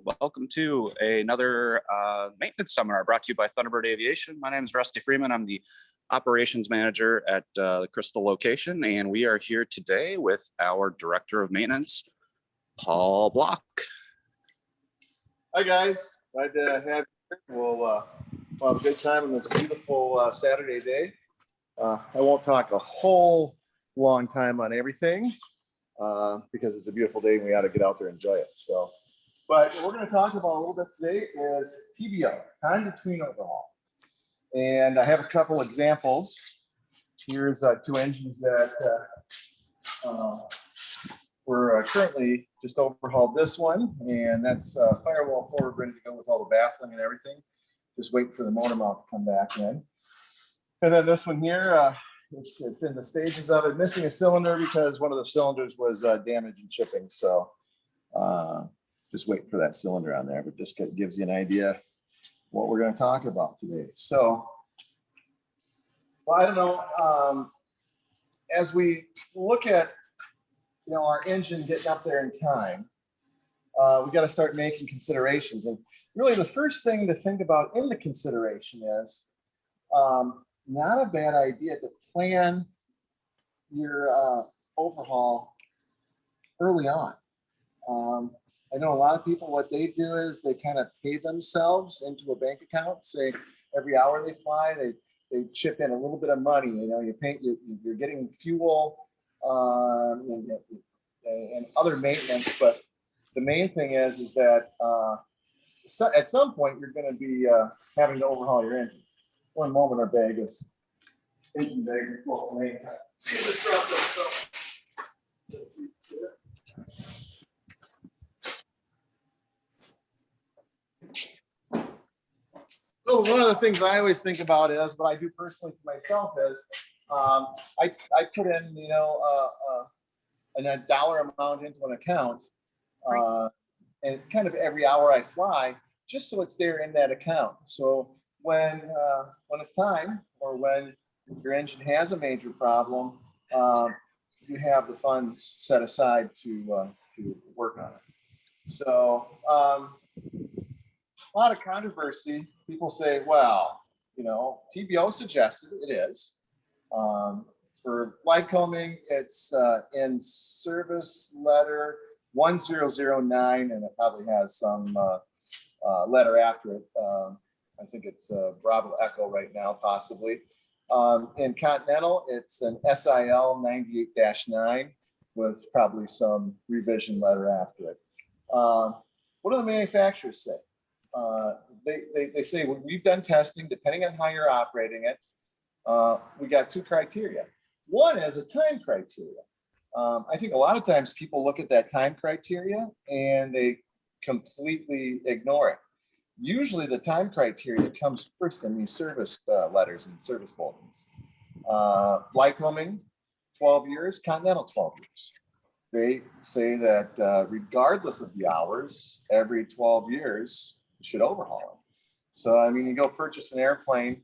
Welcome to another maintenance seminar brought to you by Thunderbird Aviation. My name is Rusty Freeman. I'm the operations manager at the Crystal location, and we are here today with our director of maintenance, Paul Bloch. Hi guys, glad to have you here. We'll have a good time on this beautiful Saturday day. I won't talk a whole long time on everything because it's a beautiful day and we ought to get out there and enjoy it. But what we're going to talk about a little bit today is TBO, time between overhaul. And I have a couple examples. Here's two engines that we're currently just overhauled this one, and that's firewall forward, ready to go with all the baffling and everything. Just waiting for the motor mount to come back in. And then this one here, it's in the stages of it, missing a cylinder because one of the cylinders was damaged and chipping. So just waiting for that cylinder on there, but just gives you an idea what we're going to talk about today. So, well, I don't know. As we look at our engine getting up there in time, we got to start making considerations. And really the first thing to think about in the consideration is not a bad idea to plan your overhaul early on. I know a lot of people, what they do is they kind of pay themselves into a bank account, say every hour they fly, they chip in a little bit of money. You're getting fuel, and other maintenance, but the main thing is that at some point you're going to be having to overhaul your engine. One moment, our bag is engine bag. So one of the things I always think about is, what I do personally for myself is, I put in a dollar amount into an account, and kind of every hour I fly, just so it's there in that account. So when it's time, or when your engine has a major problem, you have the funds set aside to work on it. So a lot of controversy. People say, well, TBO suggested it is. For Lycoming, it's in service letter 1009, and it probably has some letter after it. I think it's Bravo Echo right now, possibly. In Continental, it's an SIL 98-9 with probably some revision letter after it. What do the manufacturers say? They say, well, we've done testing, depending on how you're operating it. We got two criteria. One is a time criteria. I think a lot of times people look at that time criteria and they completely ignore it. Usually the time criteria comes first in these service letters and service bulletins. Lycoming, 12 years, Continental, 12 years. They say that regardless of the hours, every 12 years, you should overhaul it. So, I mean, you go purchase an airplane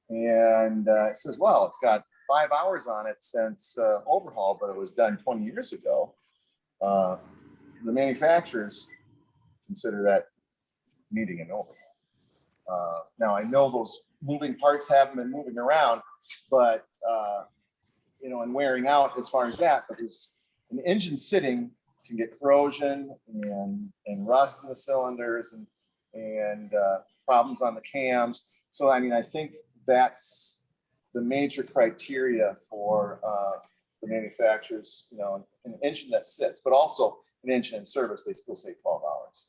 and it says, well, it's got 5 hours on it since overhaul, but it was done 20 years ago. The manufacturers consider that needing an overhaul. Now, I know those moving parts haven't been moving around, but, and wearing out as far as that, but there's an engine sitting can get corrosion and rust in the cylinders and problems on the cams. So, I mean, I think that's the major criteria for the manufacturers, an engine that sits, but also an engine in service, they still say 12 hours,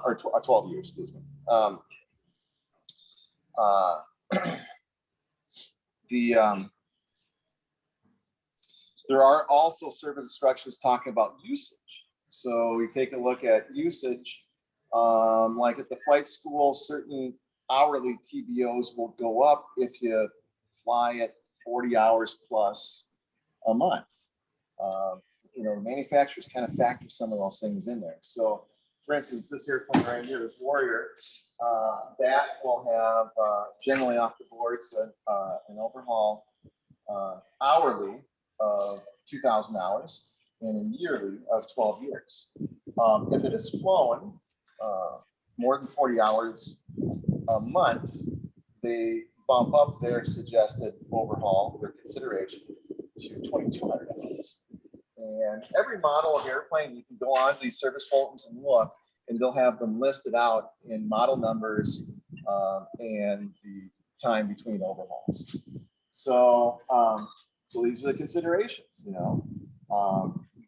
or 12 years, excuse me. There are also service instructions talking about usage. So we take a look at usage, like at the flight school, certain hourly TBOs will go up if you fly at 40 hours plus a month. Manufacturers kind of factor some of those things in there. So for instance, this airplane right here, this Warrior, that will have generally off the boards an overhaul hourly of 2,000 hours. and a yearly of 12 years. If it is flown more than 40 hours a month, they bump up their suggested overhaul, their consideration, to $2,200. And every model of airplane, you can go on these service bulletins and look, and they'll have them listed out in model numbers and the time between overhauls. So, so these are the considerations. You know,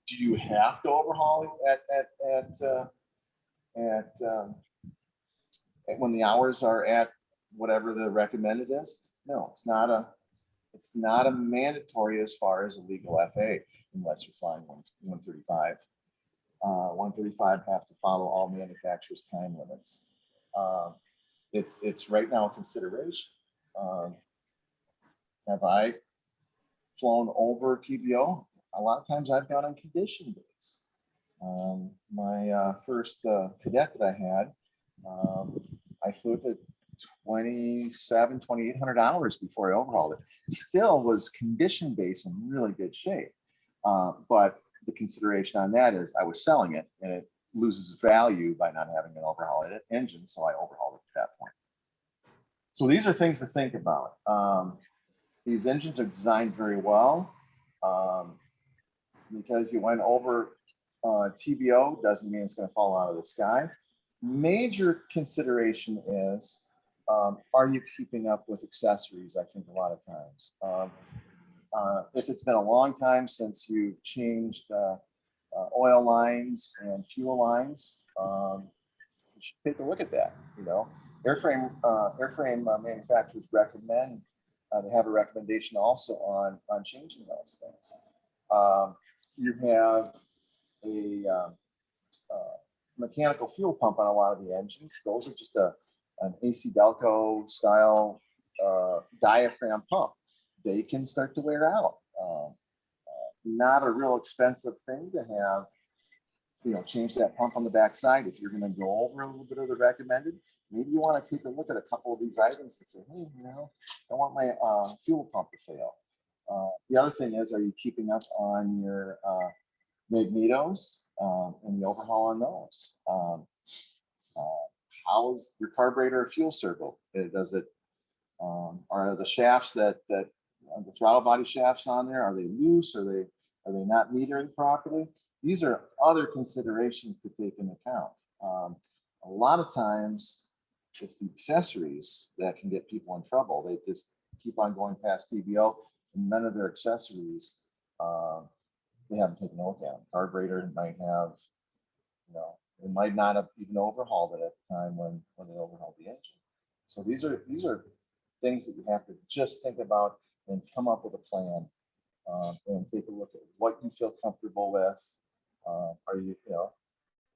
do you have to overhaul when the hours are at whatever the recommended is? No, it's not a mandatory as far as a legal FA, unless you're flying 135. 135 have to follow all manufacturers' time limits. It's right now a consideration. Have I flown over TBO? A lot of times I've gone on condition days. My first cadet that I had, I flew it to 2,800 hours before I overhauled it. Still was condition based in really good shape. But the consideration on that is I was selling it and it loses value by not having an overhaul engine. So I overhauled it at that point. So these are things to think about. These engines are designed very well. Because you went over TBO doesn't mean it's going to fall out of the sky. Major consideration is, are you keeping up with accessories? I think a lot of times. If it's been a long time since you've changed oil lines and fuel lines, you should take a look at that. You know, airframe manufacturers recommend. They have a recommendation also on changing those things. You have a mechanical fuel pump on a lot of the engines. Those are just an AC Delco style diaphragm pump. They can start to wear out. Not a real expensive thing to have, you know, change that pump on the backside. If you're going to go over a little bit of the recommended, maybe you want to take a look at a couple of these items and say, hey, you know, I want my fuel pump to fail. The other thing is, are you keeping up on your magnetos and the overhaul on those? How is your carburetor fuel circle? Does it, are the shafts that the throttle body shafts on there, are they loose? Are they not metering properly? These are other considerations to take into account. A lot of times it's the accessories that can get people in trouble. They just keep on going past TBO, and none of their accessories, they haven't taken a look at them. Carburetor might have, you know, it might not have even overhauled it at the time when they overhauled the engine. So these are things that you have to just think about and come up with a plan, and take a look at what you feel comfortable with. Are you, you know,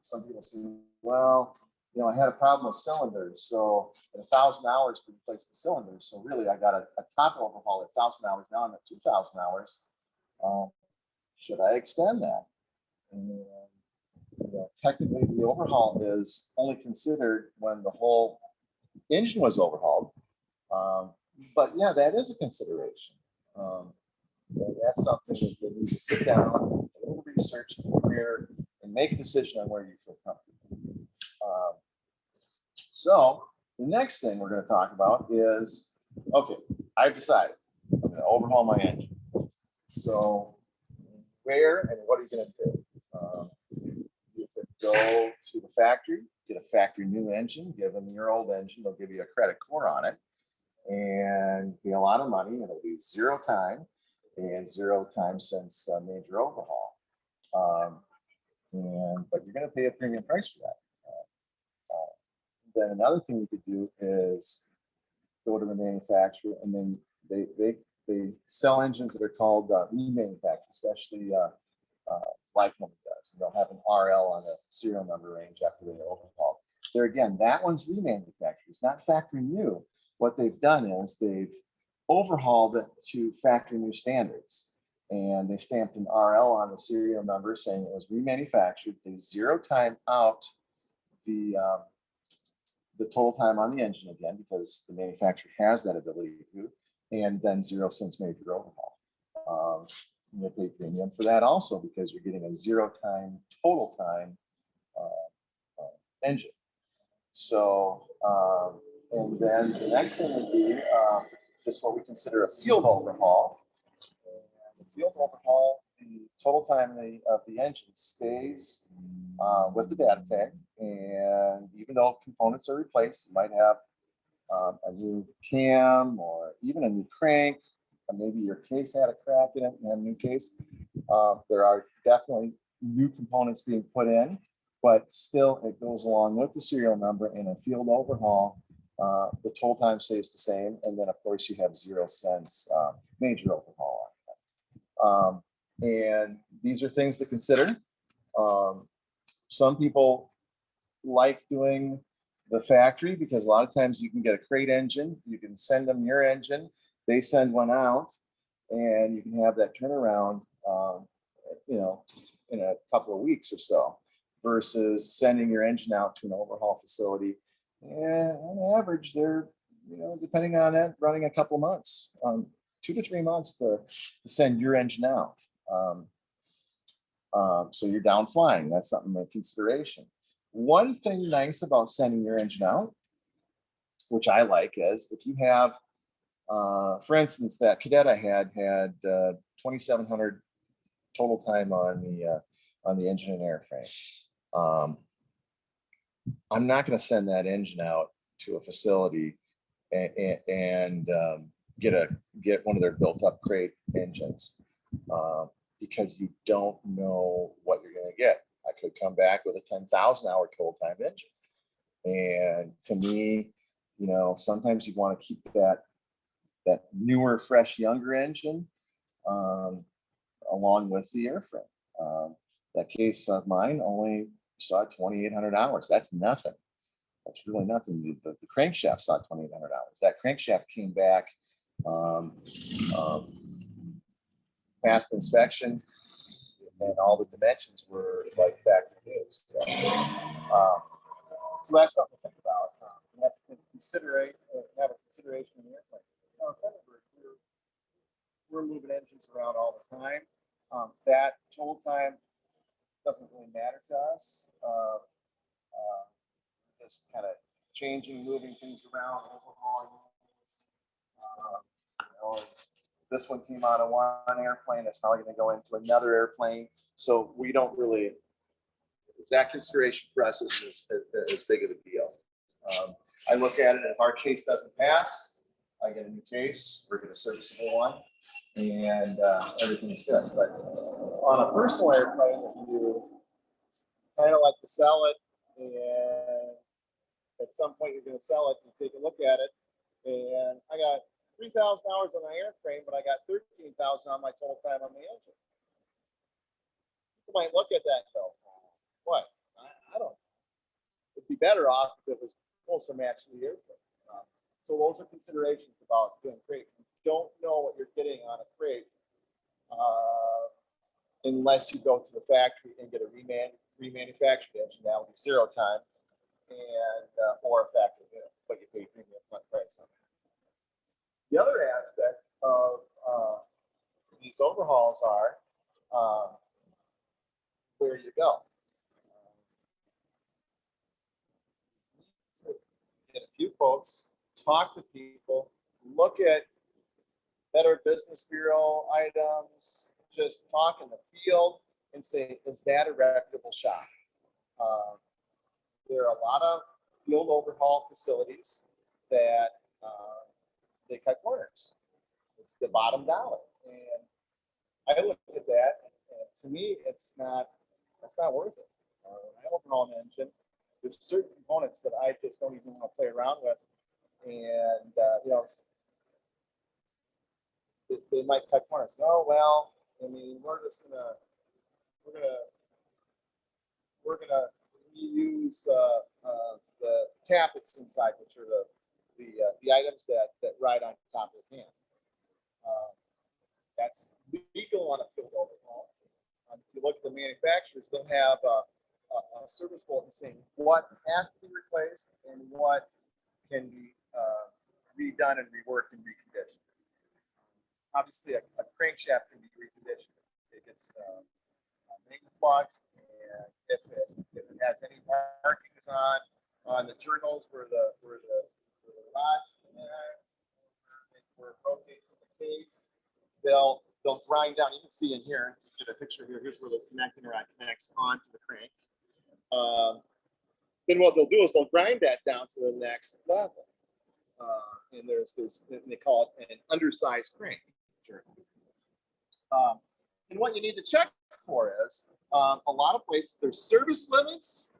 some people say, well, you know, I had a problem with cylinders, so at 1,000 hours to replace the cylinders. So really, I got a top overhaul at 1,000 hours. Now I'm at 2,000 hours. Should I extend that? And, you know, technically, the overhaul is only considered when the whole engine was overhauled. But yeah, that is a consideration. That's something that you need to sit down, do a little research, prepare, and make a decision on where you feel comfortable. So the next thing we're going to talk about is, okay, I've decided I'm going to overhaul my engine. So where and what are you going to do? You could go to the factory, get a factory new engine, give them your old engine, they'll give you a credit core on it, and be a lot of money. It'll be 0 time and 0 time since major overhaul. But you're going to pay a premium price for that. Then another thing you could do is go to the manufacturer, and then they sell engines that are called remanufactured, especially like one does. And they'll have an RL on the serial number range after they overhaul. There again, that one's remanufactured. It's not factory new. What they've done is they've overhauled it to factory new standards, and they stamped an RL on the serial number saying it was remanufactured. They 0 time out the total time on the engine again, because the manufacturer has that ability to do, and then 0 since major overhaul. you'll pay premium for that also, because you're getting a 0 time, total time engine. So, and then the next thing would be just what we consider a field overhaul. And the field overhaul, the total time of the engine stays with the data tag. And even though components are replaced, you might have a new cam or even a new crank, and maybe your case had a crack in it and had a new case. There are definitely new components being put in, but still it goes along with the serial number. In a field overhaul, the total time stays the same. And then of course you have 0 cents major overhaul on that. And these are things to consider. Some people like doing the factory because a lot of times you can get a crate engine, you can send them your engine, they send one out, and you can have that turnaround, you know, in a couple of weeks or so, versus sending your engine out to an overhaul facility. And on average, they're, you know, depending on it, running a couple of months, 2 to 3 months to send your engine out. So you're down flying. That's something in consideration. One thing nice about sending your engine out, which I like, is if you have, for instance, that cadet I had 2,700 total time on the engine and airframe. I'm not going to send that engine out to a facility and get one of their built-up crate engines, because you don't know what you're going to get. I could come back with a 10,000 hour total time engine. And to me, you know, sometimes you want to keep that newer, fresh, younger engine along with the airframe. That case of mine only saw 2,800 hours. That's nothing. That's really nothing. The crankshaft saw 2,800 hours. That crankshaft came back, passed inspection, and all the dimensions were like factory new. So that's something to think about. You have to have a consideration in the airplane. We're moving engines around all the time. That total time doesn't really matter to us. Just kind of changing, moving things around, overhauling. You know, this one came out of one airplane. It's probably going to go into another airplane. So we don't really, that consideration for us isn't as big of a deal. I look at it, if our case doesn't pass, I get a new case, we're going to serviceable one, and everything's good. But on a personal airplane, if you kind of like to sell it, and at some point you're going to sell it, and take a look at it, and I got 3,000 hours on my airframe, but I got 13,000 on my total time on the engine. You might look at that and go, what? I don't know. It'd be better off if it was closer match to the airframe. So those are considerations about doing crate. You don't know what you're getting on a crate unless you go to the factory and get a remanufactured engine. That would be 0 time, and or a factory unit, but you pay premium price on that. The other aspect of these overhauls are where you go. Get a few quotes, talk to people, look at Better Business Bureau items, just talk in the field and say, is that a reputable shop? There are a lot of field overhaul facilities that they cut corners. It's the bottom dollar. And I look at that, and to me, that's not worth it. I overhaul an engine. There's certain components that I just don't even want to play around with, and you know, they might cut corners. Oh well, I mean, we're gonna use the tappets inside, which are the items that ride on top of the can. That's legal on a field overhaul. If you look at the manufacturers, they'll have a service bulletin saying what has to be replaced and what can be redone and reworked and reconditioned. Obviously, a crankshaft can be reconditioned. it gets maintenance, and if it has any markings on the journals where the rods where it rotates in the case, they'll grind down. You can see in here, get a picture here. Here's where the connecting rod connects onto the crank. Then what they'll do is they'll grind that down to the next level. And they call it an undersized crank. And what you need to check for is a lot of places there's service limits,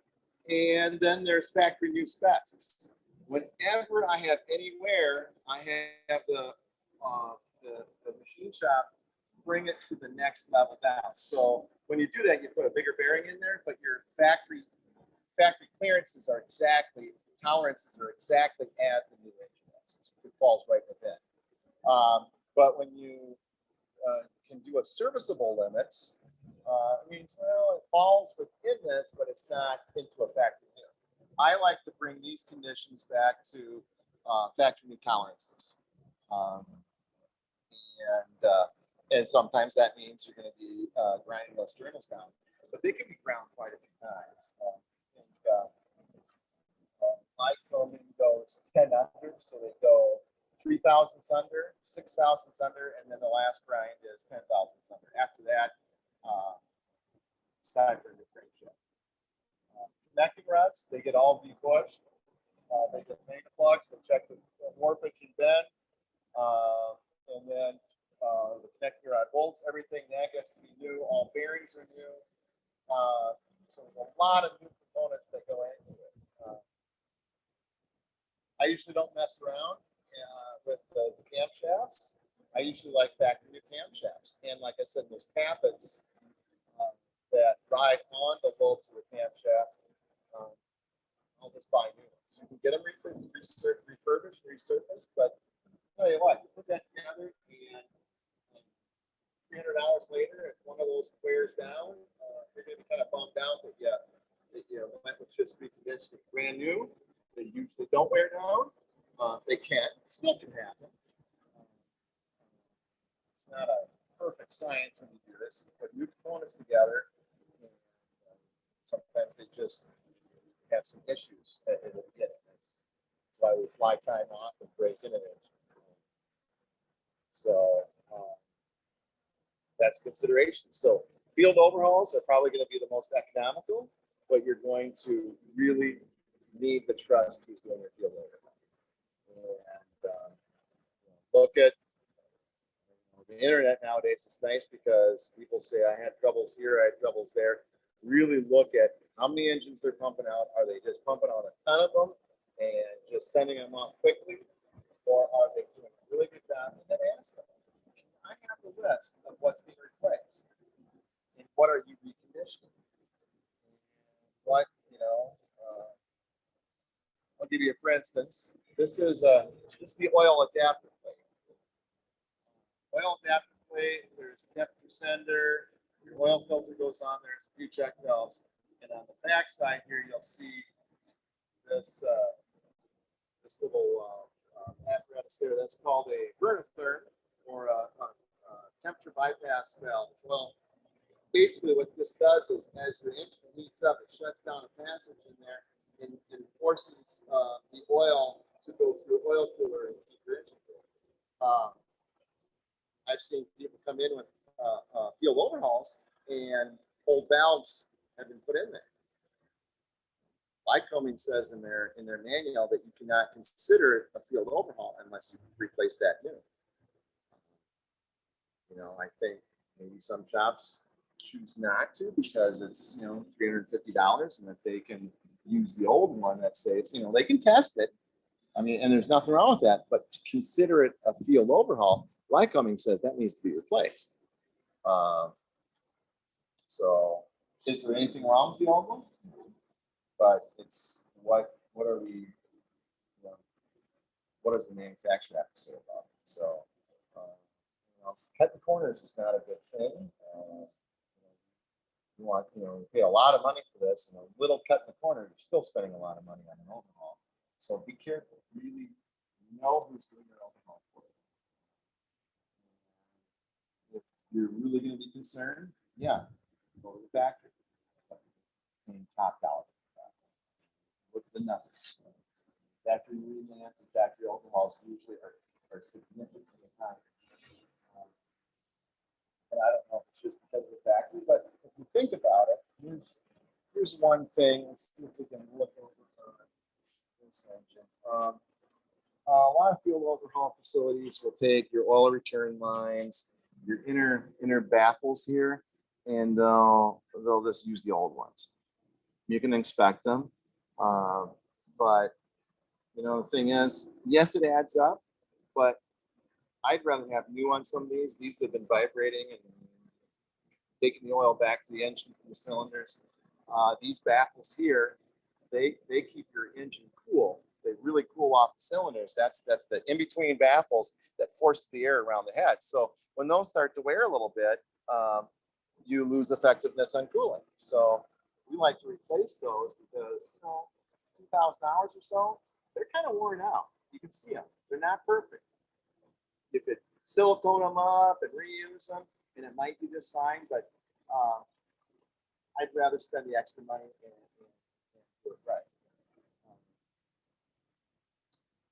and then there's factory new specs. Whenever I have anywhere, I have the machine shop bring it to the next level down. So when you do that, you put a bigger bearing in there, but your factory clearances are exactly, tolerances are exactly as the new engine is. It falls right within. But when you can do a serviceable limits, it means, well, it falls within this, but it's not into a factory new. I like to bring these conditions back to factory new tolerances. And sometimes that means you're going to be grinding those journals down, but they can be ground quite a few times. My combing goes 10 under, so they go 3 thousandths under, 6 thousandths under, and then the last grind is 10 thousandths under. After that, it's time for the crankshaft. Connecting rods, they get all debushed. They get main plugs, they check the warpage and bend, and then the connecting rod bolts, everything that gets to be new. All bearings are new. So there's a lot of new components that go into it. I usually don't mess around with the camshafts. I usually like factory new camshafts. And like I said, those tappets that ride on the bolts of the camshaft, I'll just buy new ones. You can get them refurbished, resurfaced, but I'll tell you what, you put that together and $300 later, if one of those wears down, you're going to be kind of bummed out that you went with just reconditioning. Brand new, they usually don't wear down. They can, still can happen. It's not a perfect science when you do this. You put new components together, and sometimes they just have some issues at the beginning. That's why we fly time off and break into it. So that's consideration. So field overhauls are probably going to be the most economical, but you're going to really need the trust who's doing your field overhaul. And look at the internet nowadays. It's nice because people say I had troubles here, I had troubles there. Really look at how many engines they're pumping out. Are they just pumping out a ton of them and just sending them off quickly, or are they doing a really good job? And then ask them, I have the list of what's being replaced, and what are you reconditioning? What, I'll give you a for instance. This is the oil adapter plate. Oil adapter plate. There's a temperature sender. Your oil filter goes on. There's a few check valves, and on the back side here, you'll see this little apparatus there. That's called a remanufacture, or a temperature bypass valve. Well, basically what this does is as your engine heats up, it shuts down a passage in there and forces the oil to go through an oil cooler and keep your engine cool. I've seen people come in with field overhauls and old valves have been put in there. Lycoming says in their manual that you cannot consider it a field overhaul unless you replace that new. I think maybe some shops choose not to because it's $350, and if they can use the old one that saves, they can test it. I mean, and there's nothing wrong with that, but to consider it a field overhaul, Lycoming says that needs to be replaced. So is there anything wrong with the old one? But it's what are we, what does the manufacturer have to say about it? So, cutting corners is not a good thing. You pay a lot of money for this, and a little cut in the corner, you're still spending a lot of money on an overhaul. So be careful. Really know who's doing your overhaul for you. If you're really going to be concerned, yeah, go to the factory. Paying top dollar. Look at the numbers. Factory remans and factory overhauls usually are significantly higher. And I don't know if it's just because of the factory, but if you think about it, here's one thing. Let's see if we can look over this engine. A lot of fuel overhaul facilities will take your oil return lines, your inner baffles here, and they'll just use the old ones. You can inspect them, but the thing is, yes, it adds up, but I'd rather have new on some of these. These have been vibrating and taking the oil back to the engine from the cylinders. These baffles here, they keep your engine cool. They really cool off the cylinders. That's the in-between baffles that forces the air around the head. So when those start to wear a little bit, you lose effectiveness on cooling. So we like to replace those because 2,000 hours or so, they're kind of worn out. You can see them. They're not perfect. You could silicone them up and reuse them, and it might be just fine, but I'd rather spend the extra money and do it right.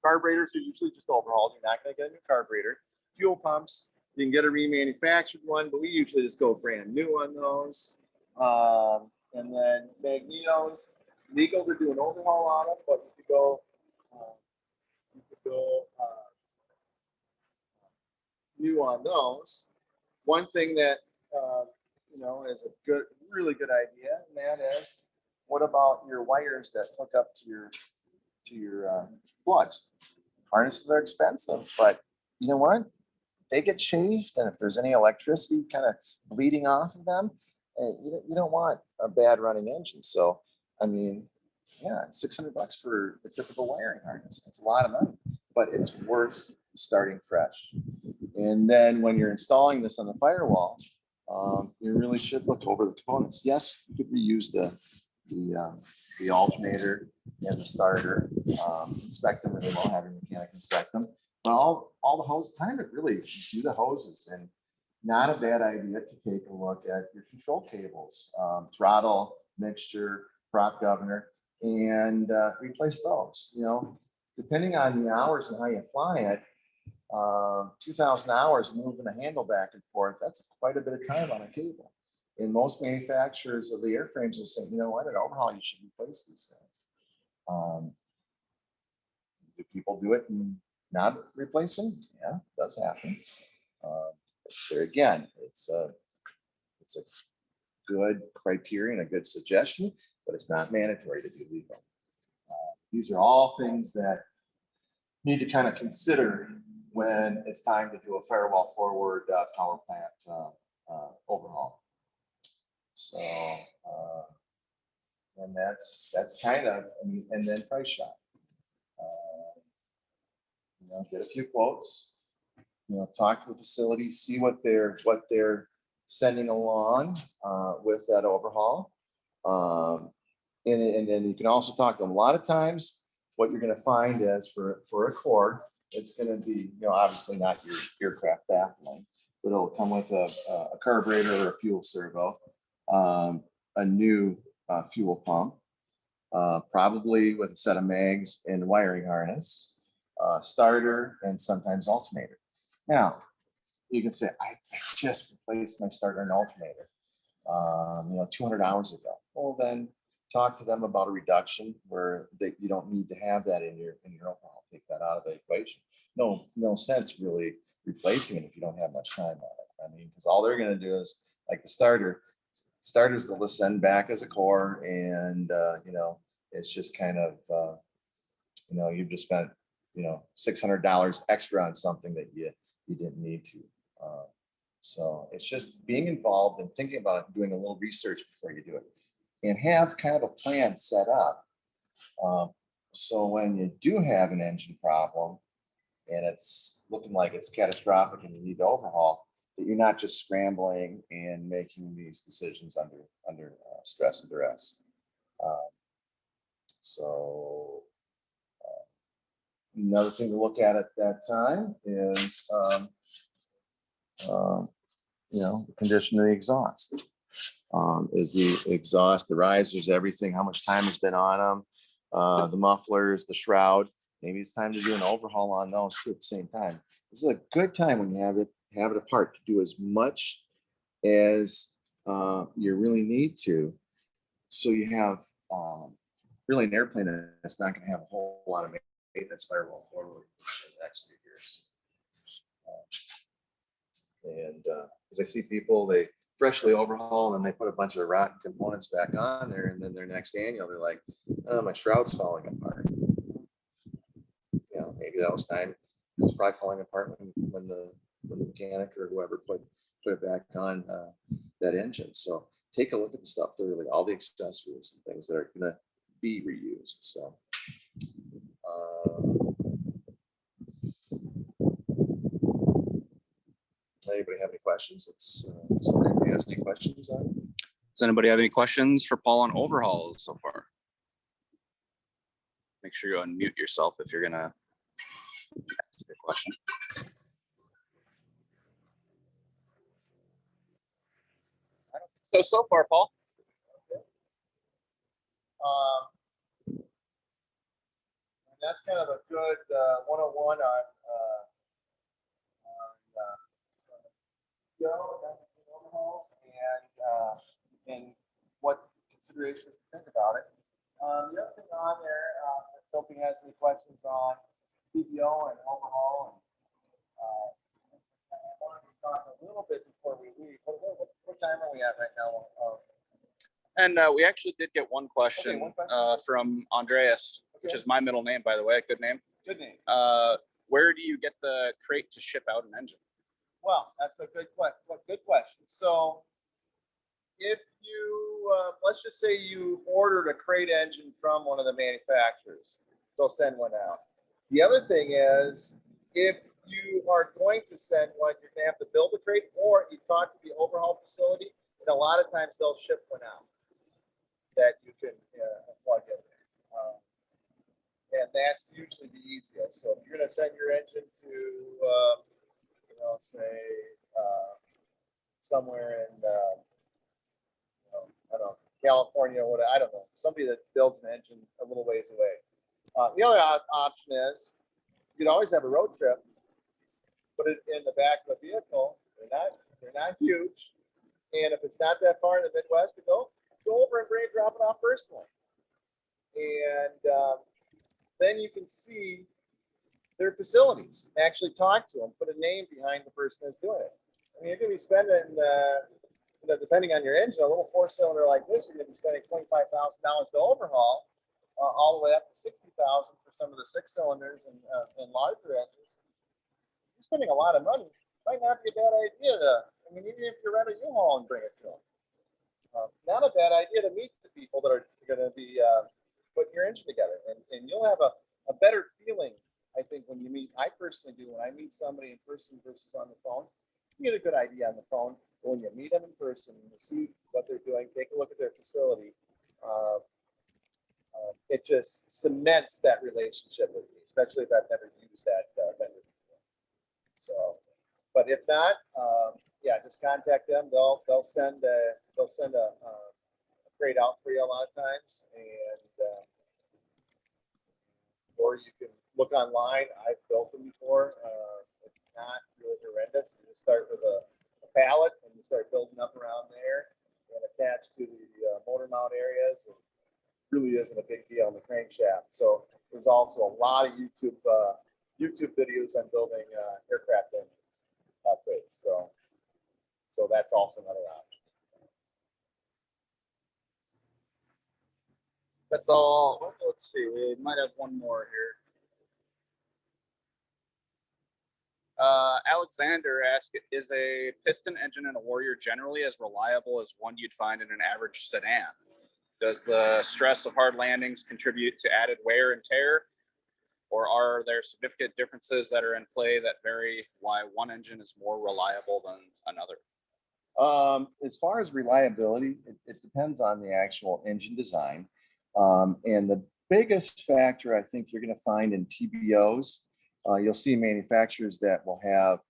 Carburetors are usually just overhauled. You're not going to get a new carburetor. Fuel pumps, you can get a remanufactured one, but we usually just go brand new on those. And then magnetos, legal to do an overhaul on them, but you could go new on those. One thing that is a really good idea, and that is, what about your wires that hook up to your plugs? Harnesses are expensive, but you know what? They get chafed, and if there's any electricity kind of bleeding off of them, you don't want a bad running engine. So, I mean, yeah, it's $600 for a typical wiring harness. That's a lot of money, but it's worth starting fresh. And then when you're installing this on the firewall, you really should look over the components. Yes, you could reuse the alternator and the starter, inspect them really well, have your mechanic inspect them. But all the hoses, kind of really do the hoses, and not a bad idea to take a look at your control cables, throttle, mixture, prop governor, and replace those. Depending on the hours and how you fly it, 2,000 hours moving a handle back and forth, that's quite a bit of time on a cable. And most manufacturers of the airframes will say, you know what, at overhaul, you should replace these things. Do people do it and not replace them? Yeah, it does happen. There again, it's a good criteria and a good suggestion, but it's not mandatory to be legal. These are all things that need to kind of consider when it's time to do a firewall forward power plant overhaul. So, and that's kind of, and then price shop. Get a few quotes. Talk to the facility, see what they're sending along with that overhaul. And then you can also talk to them. A lot of times, what you're going to find is for a core, it's going to be, obviously not your aircraft baffling, but it'll come with a carburetor or a fuel servo, a new fuel pump, probably with a set of mags and wiring harness, starter, and sometimes alternator. Now, you can say, I just replaced my starter and alternator, 200 hours ago. Well, then talk to them about a reduction where you don't need to have that in your overhaul. Take that out of the equation. No sense really replacing it if you don't have much time on it. Because all they're going to do is, like the starters they'll just send back as a core, and it's just kind of you've just spent $600 extra on something that you didn't need to. So it's just being involved and thinking about it, doing a little research before you do it, and have kind of a plan set up. So when you do have an engine problem and it's looking like it's catastrophic and you need to overhaul, that you're not just scrambling and making these decisions under stress and duress. So another thing to look at that time is the condition of the exhaust. Is the exhaust, the risers, everything, how much time has been on them, the mufflers, the shroud. Maybe it's time to do an overhaul on those too at the same time. This is a good time when you have it apart to do as much as you really need to. So you have really an airplane that's not going to have a whole lot of maintenance spiral forward in the next few years. As I see people, they freshly overhaul and they put a bunch of rotten components back on there, and then their next annual, they're like, "Oh, my shroud's falling apart." Maybe that was time. It was probably falling apart when the mechanic or whoever put it back on that engine. So take a look at the stuff thoroughly, all the accessories and things that are going to be reused. So. Anybody have any questions? Somebody ask any questions on? Does anybody have any questions for Paul on overhauls so far? Make sure you unmute yourself if you're gonna ask a question. So far, Paul. That's kind of a good 101 on overhauls and what considerations to think about it. The other thing on there, if nobody has any questions on TBO and overhaul, I wanted to talk a little bit before we leave. What time are we at right now? And we actually did get one question, from Andreas, which is my middle name, by the way. Good name. Good name. Where do you get the crate to ship out an engine? Well, that's a good question. So if you, let's just say you ordered a crate engine from one of the manufacturers, they'll send one out. The other thing is, if you are going to send one, you're going to have to build a crate, or you talk to the overhaul facility, and a lot of times they'll ship one out that you can plug in there. And that's usually the easiest. So if you're going to send your engine to, say somewhere in, I don't know, California, what I don't know, somebody that builds an engine a little ways away. The other option is you could always have a road trip, put it in the back of the vehicle. They're not huge, and if it's not that far in the Midwest to go over and drop it off personally, and then you can see their facilities, actually talk to them, put a name behind the person that's doing it. I mean, you're going to be spending, depending on your engine, a little 4-cylinder like this, you're going to be spending $25,000 to overhaul, all the way up to $60,000 for some of the 6 cylinders and larger engines. You're spending a lot of money. Might not be a bad idea even if you rent a U-Haul and bring it to them. Not a bad idea to meet the people that are going to be putting your engine together, and you'll have a better feeling, I think, when you meet. I personally do when I meet somebody in person versus on the phone. You get a good idea on the phone, but when you meet them in person and you see what they're doing, take a look at their facility. It just cements that relationship with me, especially if I've never used that vendor before. So, but if not, just contact them. They'll send a crate out for you a lot of times, and or you can look online. I've built them before. It's not really horrendous. You just start with a pallet and you start building up around there and attach to the motor mount areas. And really isn't a big deal on the crankshaft. So there's also a lot of YouTube videos on building aircraft engines crates. So that's also another option. That's all. Let's see. We might have one more here. Alexander asked, is a piston engine in a Warrior generally as reliable as one you'd find in an average sedan? Does the stress of hard landings contribute to added wear and tear? Or are there significant differences that are in play that vary why one engine is more reliable than another? As far as reliability, it depends on the actual engine design. And the biggest factor I think you're going to find in TBOs, you'll see manufacturers that will have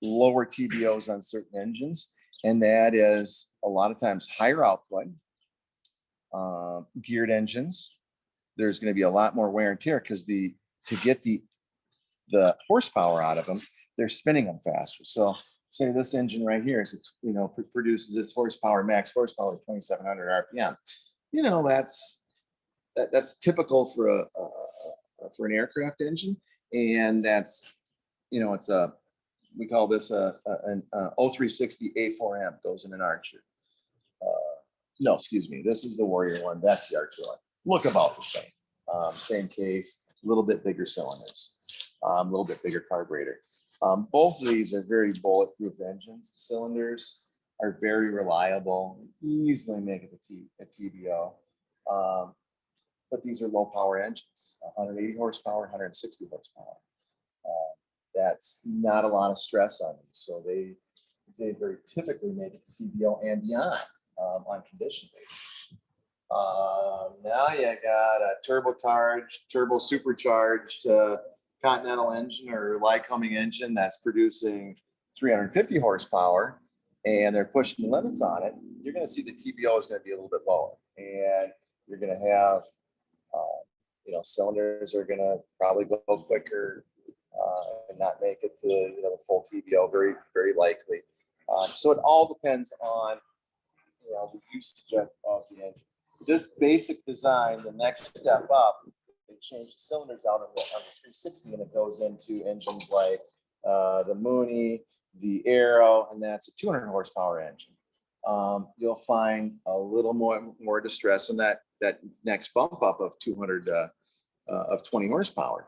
lower TBOs on certain engines, and that is a lot of times higher output. Geared engines, there's going to be a lot more wear and tear because to get the horsepower out of them, they're spinning them faster. So say this engine right here is, produces its horsepower, max horsepower, 2,700 RPM. That's typical for for an aircraft engine, and that's we call this an 0360 A4M, goes in an Archer. No, excuse me, this is the Warrior one. That's the Archer one. Look about the same. Same case, a little bit bigger cylinders, a little bit bigger carburetor. Both of these are very bulletproof engines. The cylinders are very reliable, easily make it a TBO. But these are low power engines, 180 horsepower, 160 horsepower. That's not a lot of stress on them. So they very typically make it to TBO and beyond on condition basis. Now you got a turbo supercharged Continental engine or Lycoming engine that's producing 350 horsepower, and they're pushing the limits on it. You're going to see the TBO is going to be a little bit lower, and you're going to have cylinders are going to probably go quicker and not make it to the full TBO, very, very likely. So it all depends on the usage of the engine. This basic design, the next step up, they change the cylinders out on the 360, and it goes into engines like the Mooney, the Arrow, and that's a 200 horsepower engine. You'll find a little more distress in that next bump up of 200 of 20 horsepower.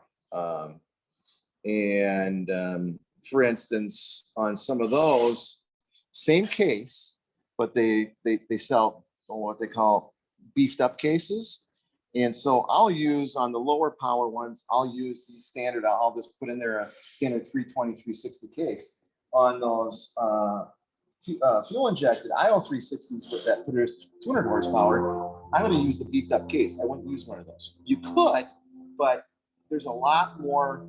For instance, on some of those, same case, but they sell what they call beefed up cases. And so I'll use on the lower power ones, I'll use these standard, I'll just put in there a standard 320, 360 case. On those fuel injected IO 360s with that produce 200 horsepower, I'm going to use the beefed up case. I wouldn't use one of those. You could, but there's a lot more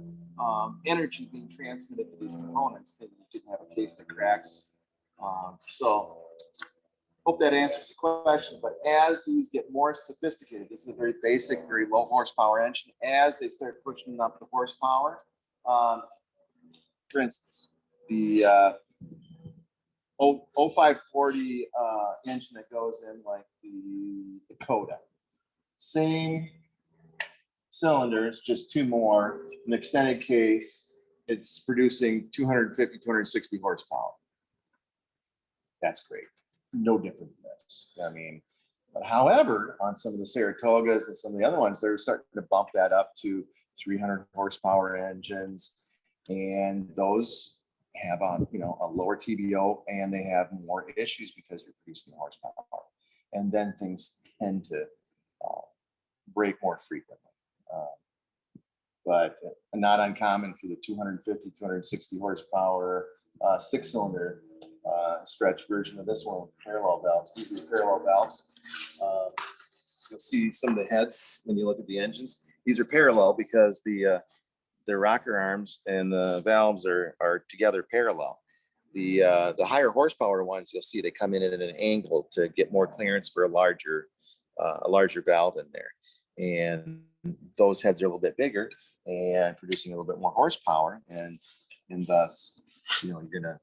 energy being transmitted to these components than you can have a case that cracks. So hope that answers the question. But as these get more sophisticated, this is a very basic, very low horsepower engine. As they start pushing up the horsepower, for instance, the 0540 engine that goes in like the Dakota, same cylinders, just two more, an extended case. It's producing 250, 260 horsepower. That's great. No different than this. I mean, but however, on some of the Saratogas and some of the other ones, they're starting to bump that up to 300 horsepower engines, and those have a lower TBO, and they have more issues because you're producing horsepower, and then things tend to break more frequently. But not uncommon for the 250, 260 horsepower 6-cylinder stretch version of this one with parallel valves. These are parallel valves. You'll see some of the heads when you look at the engines. These are parallel because the rocker arms and the valves are together parallel. The higher horsepower ones, you'll see they come in at an angle to get more clearance for a larger valve in there. And those heads are a little bit bigger and producing a little bit more horsepower, and thus, you're gonna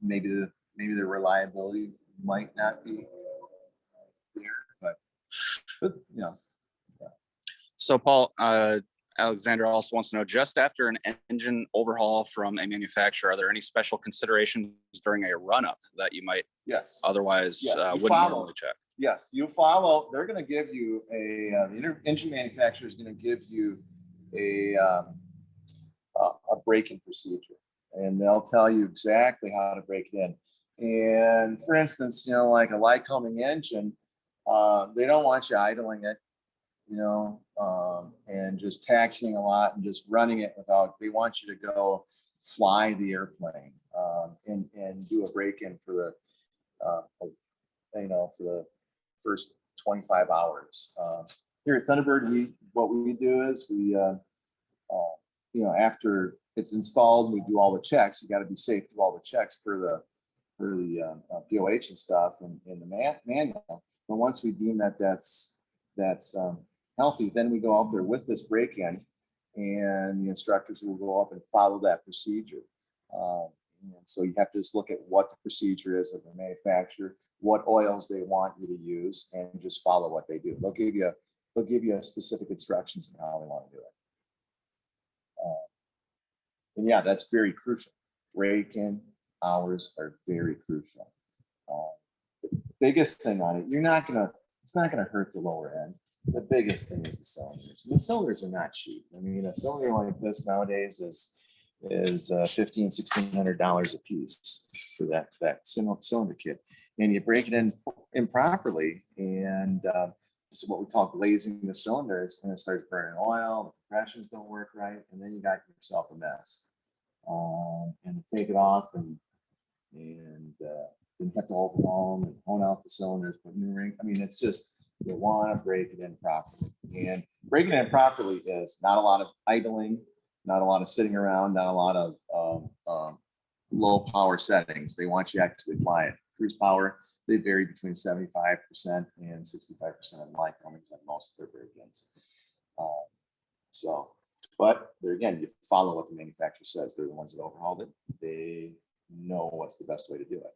maybe the reliability might not be there, but yeah. So Paul, Alexander also wants to know, just after an engine overhaul from a manufacturer, are there any special considerations during a run-up that you might otherwise wouldn't normally check? Yes, you follow. They're going to give you the engine manufacturer is going to give you a braking procedure, and they'll tell you exactly how to brake it in. And for instance, like a Lycoming engine, they don't want you idling it, and just taxiing a lot and just running it without. They want you to go fly the airplane and do a break-in for the first 25 hours. Here at Thunderbird, what we do is we after it's installed, we do all the checks. You got to be safe, do all the checks for the POH and stuff and in the manual. But once we deem that that's healthy, then we go out there with this break-in, and the instructors will go up and follow that procedure. And so you have to just look at what the procedure is of the manufacturer, what oils they want you to use, and just follow what they do. They'll give you specific instructions on how they want to do it. And yeah, that's very crucial. Break-in hours are very crucial. The biggest thing on it, it's not gonna hurt the lower end. The biggest thing is the cylinders. And the cylinders are not cheap. I mean, a cylinder like this nowadays is $1,500–1,600 a piece for that cylinder kit. And you break it in improperly, and so what we call glazing the cylinders, and it starts burning oil, the compressions don't work right, and then you got yourself a mess. And to take it off and then you have to overhaul them and hone out the cylinders, put new ring. I mean, it's just, you want to break it in properly. And breaking it in properly is not a lot of idling, not a lot of sitting around, not a lot of low power settings. They want you actually apply it. Cruise power, they vary between 75% and 65% of light comings on most of their break-ins. But there again, you follow what the manufacturer says. They're the ones that overhauled it. They know what's the best way to do it.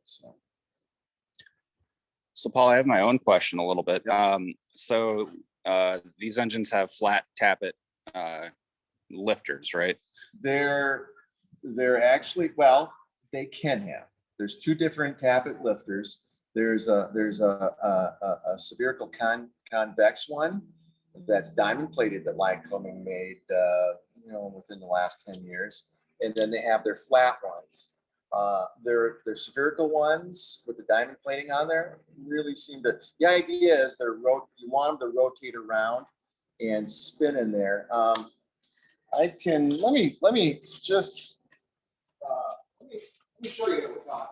So Paul, I have my own question a little bit. These engines have flat tappet lifters, right? They're actually, well, they can have. There's two different tappet lifters. There's a spherical convex one that's diamond plated that Lycoming made within the last 10 years. And then they have their flat ones. Their spherical ones with the diamond plating on there really seem to, the idea is you want them to rotate around and spin in there. Let me show you what we're talking about.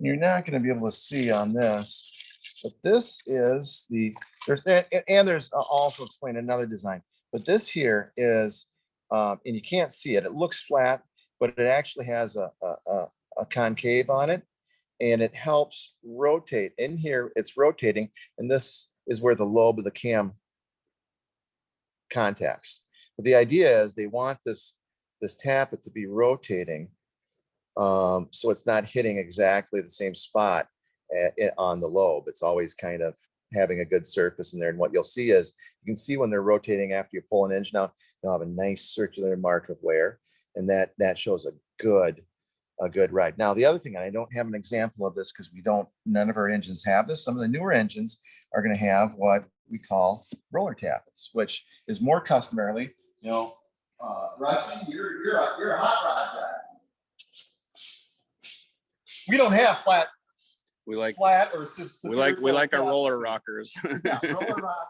You're not going to be able to see on this, but this is there's also explain another design, but this here is, and you can't see it. It looks flat, but it actually has a concave on it, and it helps rotate. In here, it's rotating, and this is where the lobe of the cam contacts. But the idea is they want this tappet to be rotating. So it's not hitting exactly the same spot on the lobe. It's always kind of having a good surface in there. And what you'll see is, you can see when they're rotating after you pull an engine out, they'll have a nice circular mark of wear. And that shows a good ride. Now, the other thing, and I don't have an example of this because none of our engines have this. Some of the newer engines are going to have what we call roller tappets, which is more customarily, Rusty, you're a hot rod guy. We don't have flat. We like our roller rockers. Yeah, roller rockers.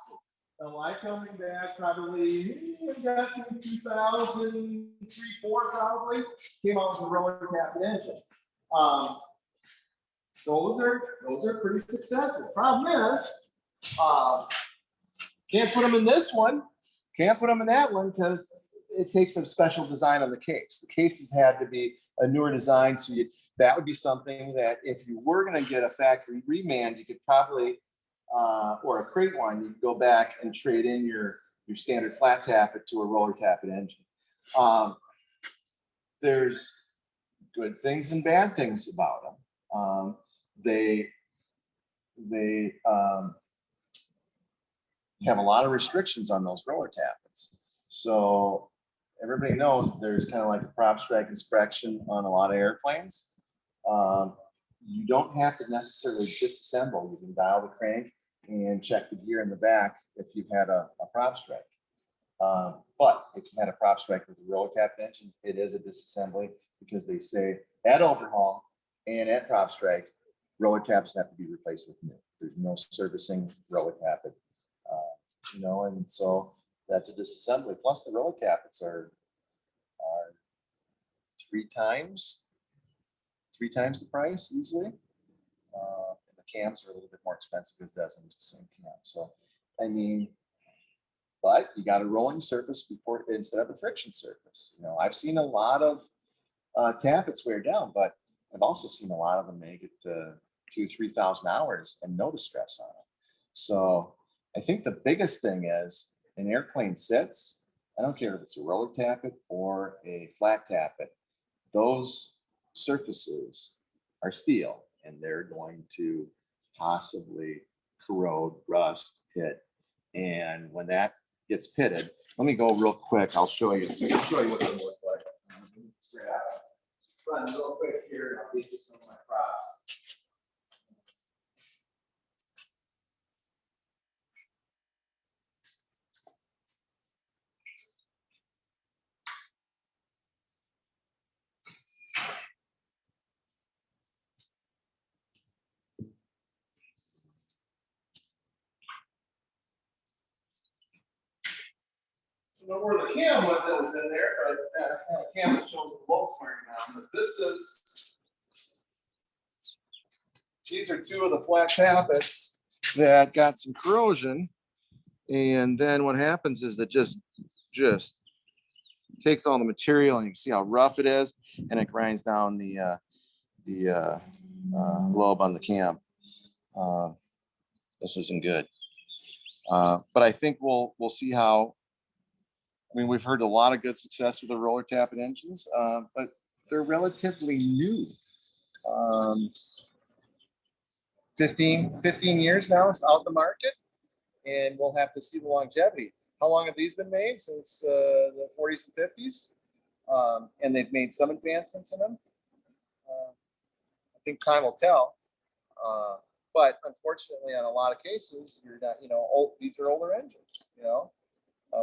Lycoming back probably, I'm guessing 2003, 4 probably came out with a roller tappet engine. Those are pretty successful. Problem is, can't put them in this one. Can't put them in that one because it takes some special design on the case. The cases had to be a newer design, so that would be something that if you were going to get a factory remand, you could probably, or a crate one, you could go back and trade in your standard flat tappet to a roller tappet engine. There's good things and bad things about them. They have a lot of restrictions on those roller tappets. So everybody knows there's kind of like a prop strike inspection on a lot of airplanes. You don't have to necessarily disassemble. You can dial the crank and check the gear in the back if you've had a prop strike. But if you had a prop strike with a roller tappet engine, it is a disassembly because they say at overhaul and at prop strike, roller taps have to be replaced with new. There's no servicing roller tappet you know, and so that's a disassembly. Plus the roller tappets are three times the price easily. And the cams are a little bit more expensive because that's the same cam. So, I mean, but you got a rolling surface before instead of a friction surface. You know, I've seen a lot of tappets wear down, but I've also seen a lot of them make it to 2,000-3,000 hours and no distress on it. So I think the biggest thing is an airplane sits. I don't care if it's a roller tappet or a flat tappet. Those surfaces are steel and they're going to possibly corrode, rust, pit. And when that gets pitted, let me go real quick. I'll show you. I'll show you what they look like. Run real quick here and I'll get you some of my props. I don't know where the cam was that was in there, but the cam that shows the bolts wearing down. But these are two of the flat tappets that got some corrosion. And then what happens is that just takes all the material and you can see how rough it is, and it grinds down the lobe on the cam. This isn't good. But I think we'll see how. I mean, we've heard a lot of good success with the roller tappet engines, but they're relatively new. 15 years now it's out the market, and we'll have to see the longevity. How long have these been made? Since the 40s and 50s, and they've made some advancements in them. I think time will tell. But unfortunately, on a lot of cases, you're not, these are older engines,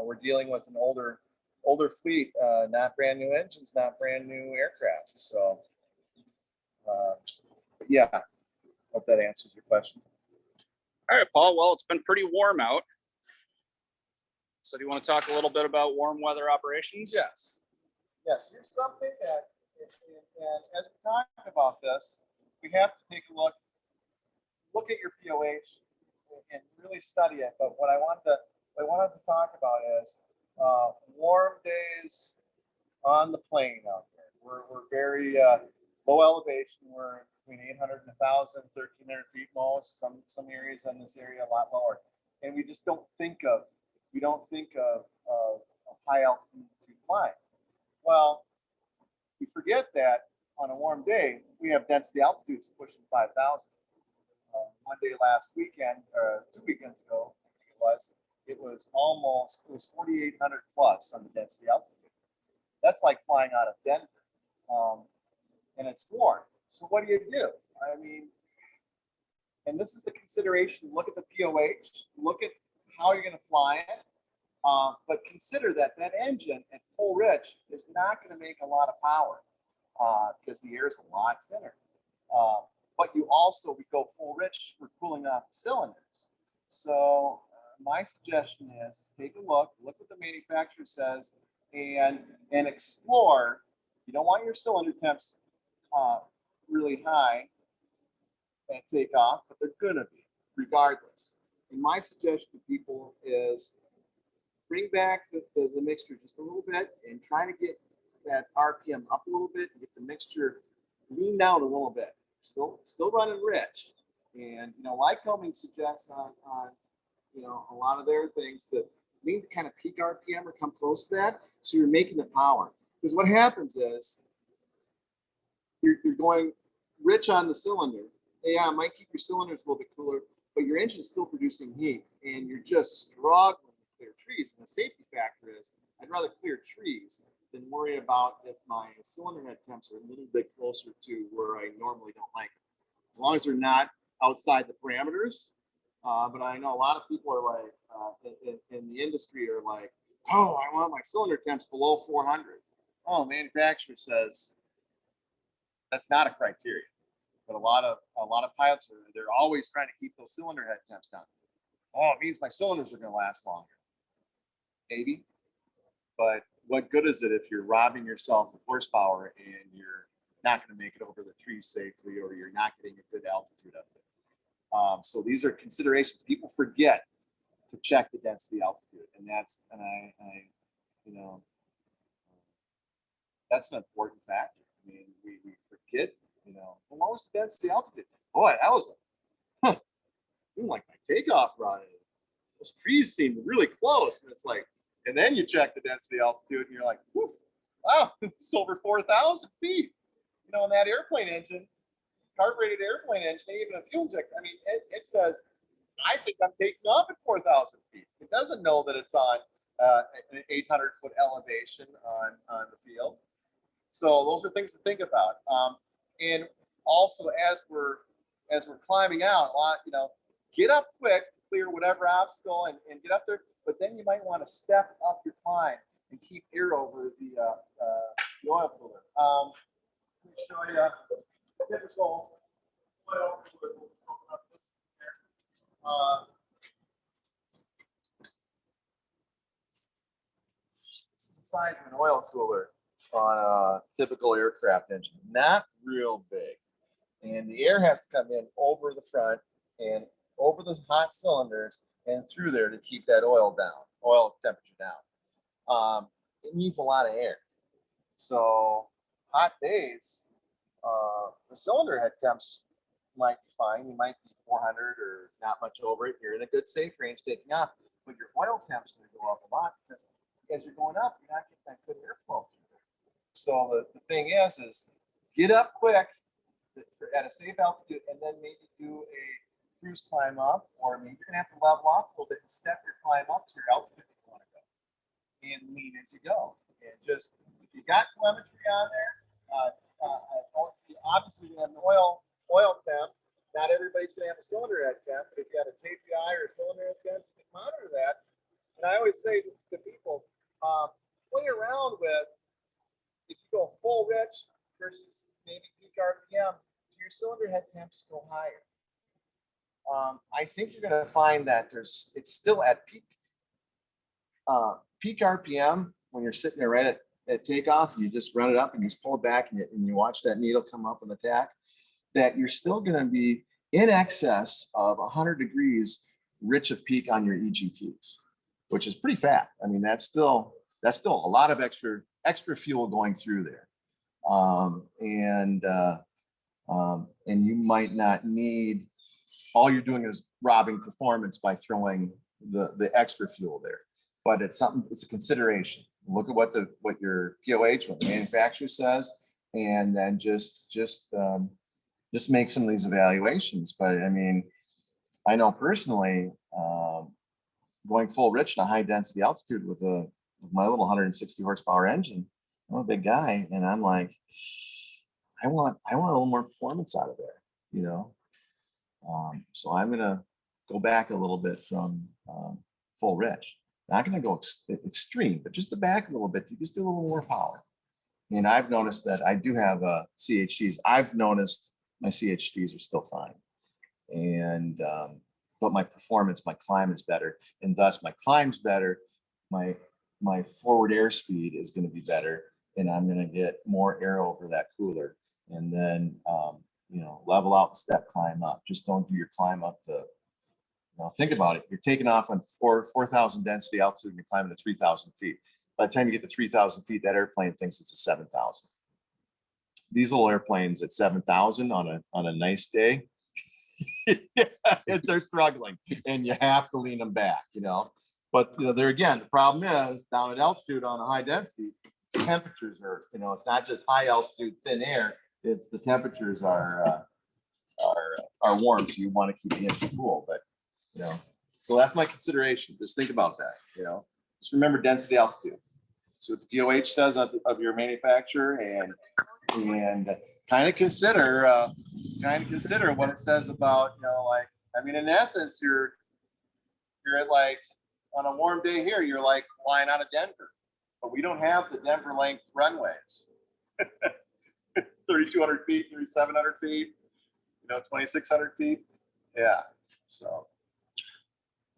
we're dealing with an older fleet, not brand new engines, not brand new aircraft. So, yeah, hope that answers your question. All right, Paul. Well, it's been pretty warm out. So do you want to talk a little bit about warm weather operations? Yes. Here's something that, and as we talk about this, we have to take a look at your POH and really study it. But what I wanted to talk about is warm days on the plane out there. We're very low elevation. We're between 800 and 1,000, 1,300 feet most. Some areas in this area a lot lower, and we just don't think of high altitude flying. Well, we forget that on a warm day we have density altitudes pushing 5,000. One day last weekend, 2 weekends ago, it was 4,800 plus on the density altitude. That's like flying out of Denver, and it's warm. So what do you do? I mean, and this is the consideration. Look at the POH. Look at how you're going to fly it. But consider that engine at full rich is not going to make a lot of power because the air is a lot thinner. But we go full rich for cooling off the cylinders. So my suggestion is take a look what the manufacturer says, and explore. You don't want your cylinder temps really high at takeoff, but they're going to be regardless. And my suggestion to people is bring back the mixture just a little bit and try to get that RPM up a little bit and get the mixture lean down a little bit. Still running rich. And, Lycoming suggests on a lot of their things that lean to kind of peak RPM or come close to that. So you're making the power. Because what happens is you're going rich on the cylinder. Yeah, it might keep your cylinders a little bit cooler, but your engine's still producing heat and you're just struggling to clear trees. And the safety factor is I'd rather clear trees than worry about if my cylinder head temps are a little bit closer to where I normally don't like it. As long as they're not outside the parameters. But I know a lot of people are like, in the industry are like, oh, I want my cylinder temps below 400. Oh, manufacturer says that's not a criteria. But a lot of pilots they're always trying to keep those cylinder head temps down. oh, it means my cylinders are going to last longer. Maybe, but what good is it if you're robbing yourself of horsepower and you're not going to make it over the trees safely, or you're not getting a good altitude of it? So these are considerations. People forget to check the density altitude, and you know, that's an important factor. I mean, we forget, well, what was the density altitude? Boy, that was like my takeoff run. Those trees seemed really close, and it's like, and then you check the density altitude, and you're like, woof, wow, it's over 4,000 feet. And that airplane engine, carbureted airplane engine, even a fuel injector. I mean, it says, I think I'm taking off at 4,000 feet. It doesn't know that it's on an 800-foot elevation on the field. So those are things to think about. And also, as we're climbing out, get up quick to clear whatever obstacle and get up there. But then you might want to step up your climb and keep air over the oil cooler. Let me show you. Get this whole oil cooler. This is the size of an oil cooler on a typical aircraft engine. Not real big. And the air has to come in over the front and over the hot cylinders and through there to keep that oil temperature down. It needs a lot of air. So hot days, the cylinder head temps might be fine. You might be 400 or not much over it. You're in a good safe range taking off, but your oil temp's going to go up a lot because as you're going up, you're not getting that good airflow through there. So the thing is get up quick at a safe altitude, and then maybe do a cruise climb up, or maybe you're gonna have to level off a little bit and step your climb up to your altitude that you want to go, and lean as you go. And just, if you got telemetry on there, obviously you have an oil temp. Not everybody's gonna have a cylinder head temp, but if you have a KPI or a cylinder head temp, you can monitor that. And I always say to people, play around with, if you go full rich versus maybe peak RPM, your cylinder head temps go higher. I think you're going to find that it's still at peak RPM when you're sitting there right at takeoff, and you just run it up and you just pull it back and you watch that needle come up on the tack, that you're still going to be in excess of 100 degrees rich of peak on your EGTs, which is pretty fat. I mean, that's still a lot of extra fuel going through there. And you might not need, all you're doing is robbing performance by throwing the extra fuel there. But it's a consideration. Look at what your POH, what the manufacturer says, and then just make some of these evaluations. But I mean, I know personally, going full rich in a high density altitude with my little 160 horsepower engine, I'm a big guy, and I'm like, I want a little more performance out of there, So I'm gonna go back a little bit from full rich. Not gonna go extreme, but just the back a little bit to just do a little more power. And I've noticed that I do have CHDs. I've noticed my CHDs are still fine, and but my performance, my climb is better, and thus my climb's better. My forward airspeed is going to be better, and I'm going to get more air over that cooler. And then, level out and step climb up. Just don't do your climb up to, think about it. You're taking off on 4,000 density altitude and you're climbing to 3,000 feet. By the time you get to 3,000 feet, that airplane thinks it's a 7,000. These little airplanes at 7,000 on a nice day, they're struggling, and you have to lean them back, But there again, the problem is down at altitude on a high density, temperatures are, it's not just high altitude thin air. It's the temperatures are warm, so you want to keep the engine cool. But so that's my consideration. Just think about that. Just remember density altitude. So what the POH says of your manufacturer, and kind of consider what it says about in essence, you're at like on a warm day here, you're like flying out of Denver, but we don't have the Denver length runways. 3,200 feet, 3,700 feet, 2,600 feet. Yeah. So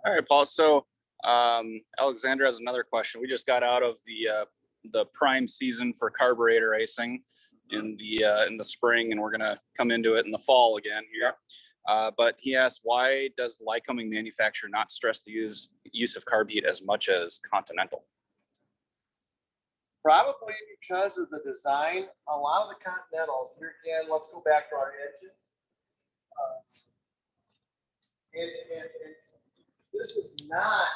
All right, Paul. So Alexander has another question. We just got out of the prime season for carburetor icing in the spring, and we're gonna come into it in the fall again here. But he asked, why does Lycoming manufacturer not stress the use of carb heat as much as Continental? Probably because of the design. A lot of the Continentals, here again, let's go back to our engine. This is not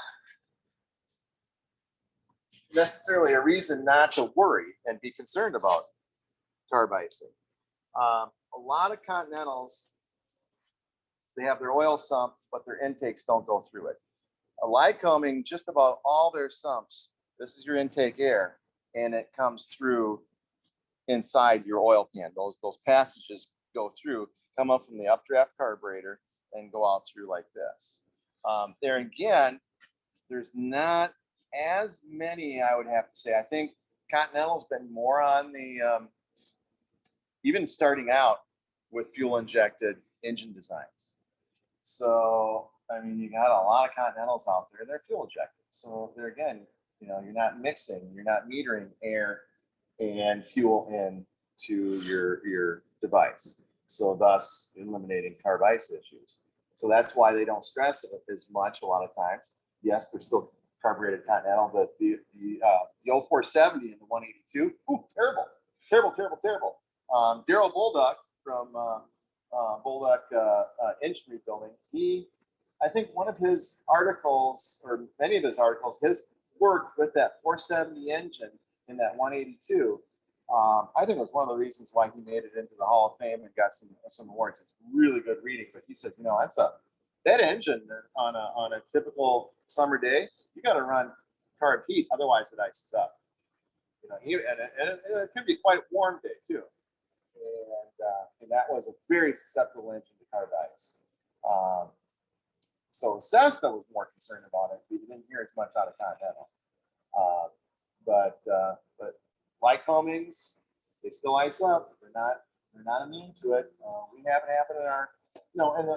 necessarily a reason not to worry and be concerned about carb icing. A lot of Continentals, they have their oil sump, but their intakes don't go through it. A Lycoming, just about all their sumps, this is your intake air, and it comes through inside your oil pan. Those passages go through, come up from the updraft carburetor, and go out through like this. There again, there's not as many, I would have to say. I think Continental's been more on the, even starting out with fuel injected engine designs. So, I mean, you got a lot of Continentals out there, they're fuel injected. So they're, again, you know, you're not mixing, you're not metering air and fuel into your device. So thus eliminating carb ice issues. So that's why they don't stress it as much a lot of times. Yes, they're still carbureted Continental, but the 0470 and the 182, ooh, terrible. Daryl Bolduc from Bolduc Engine Rebuilding, I think one of his articles, or many of his articles, his work with that 470 engine in that 182, I think it was one of the reasons why he made it into the Hall of Fame and got some awards. It's really good reading, but he says, you know, that engine on a typical summer day, you got to run carb heat, otherwise it ices up. You know, and it can be quite a warm day too. And that was a very susceptible engine to carb ice. So Cessna was more concerned about it. We didn't hear as much out of Continental. But Lycomings, they still ice up. They're not immune to it. We have it happen in our, you know, and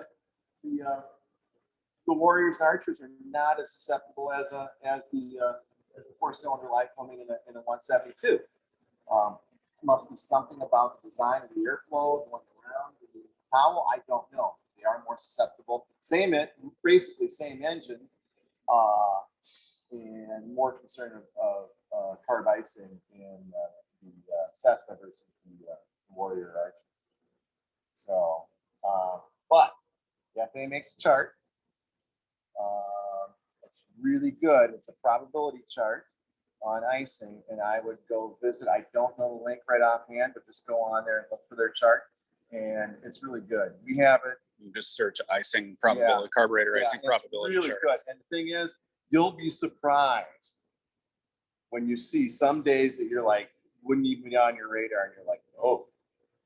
the Warriors and Archers are not as susceptible as the 4-cylinder Lycoming in a 172. Must be something about the design of the airflow going around the towel. I don't know. They are more susceptible. Basically same engine, and more concern of carb icing in the Cessna versus the Warrior Archer. So, but the FAA makes a chart. It's really good. It's a probability chart on icing, and I would go visit. I don't know the link right offhand, but just go on there and look for their chart, and it's really good. We have it. You just search icing probability, carburetor icing probability really chart. Good. And the thing is, you'll be surprised when you see some days that you're like, wouldn't even be on your radar, and you're like, oh,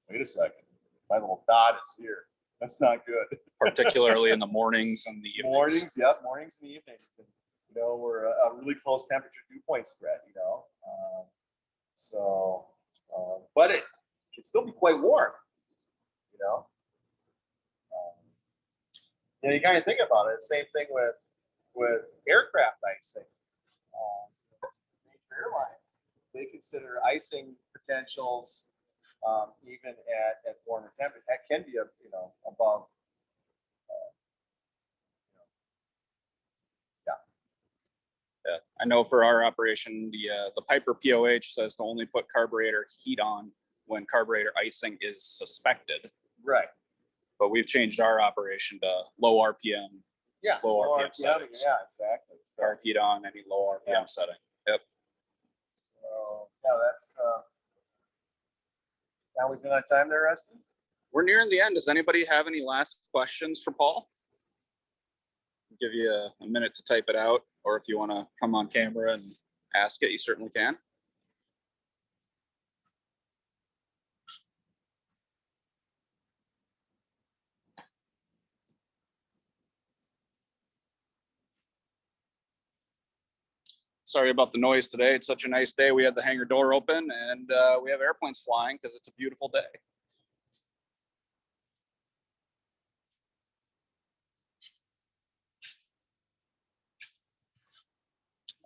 wait a second, my little dot is here. That's not good. Particularly in the mornings and the evenings. Mornings and evenings. And, you know, we're a really close temperature dew point spread, you know. But it can still be quite warm, you know. And you kind of think about it. Same thing with aircraft icing. Major airlines, they consider icing potentials even at warmer temperatures. That can be above. Yeah, I know for our operation, the Piper POH says to only put carburetor heat on when carburetor icing is suspected. Right. But we've changed our operation to low RPM. Yeah. Low RPM settings. Yeah, exactly. So, carb heat on any low RPM setting. Yep. So yeah, that's now we've been on time there, Rusty. We're nearing the end. Does anybody have any last questions for Paul? I'll give you a minute to type it out, or if you want to come on camera and ask it, you certainly can. Sorry about the noise today. It's such a nice day. We had the hangar door open, and we have airplanes flying because it's a beautiful day.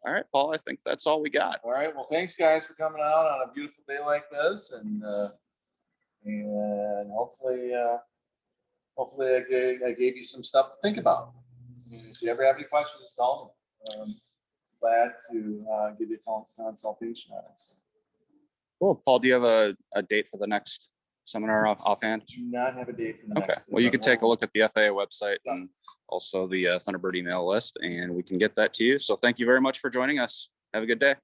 All right, Paul, I think that's all we got. All right. Well, thanks guys for coming out on a beautiful day like this, and hopefully, I gave you some stuff to think about. If you ever have any questions, just call me. Glad to give you a consultation on it. So, Cool. Paul, do you have a date for the next seminar offhand? do not have a date for the Okay, next. well, you could take a look at the FAA website and also the Thunderbird email list, and we can get that to you. So thank you very much for joining us. Have a good day.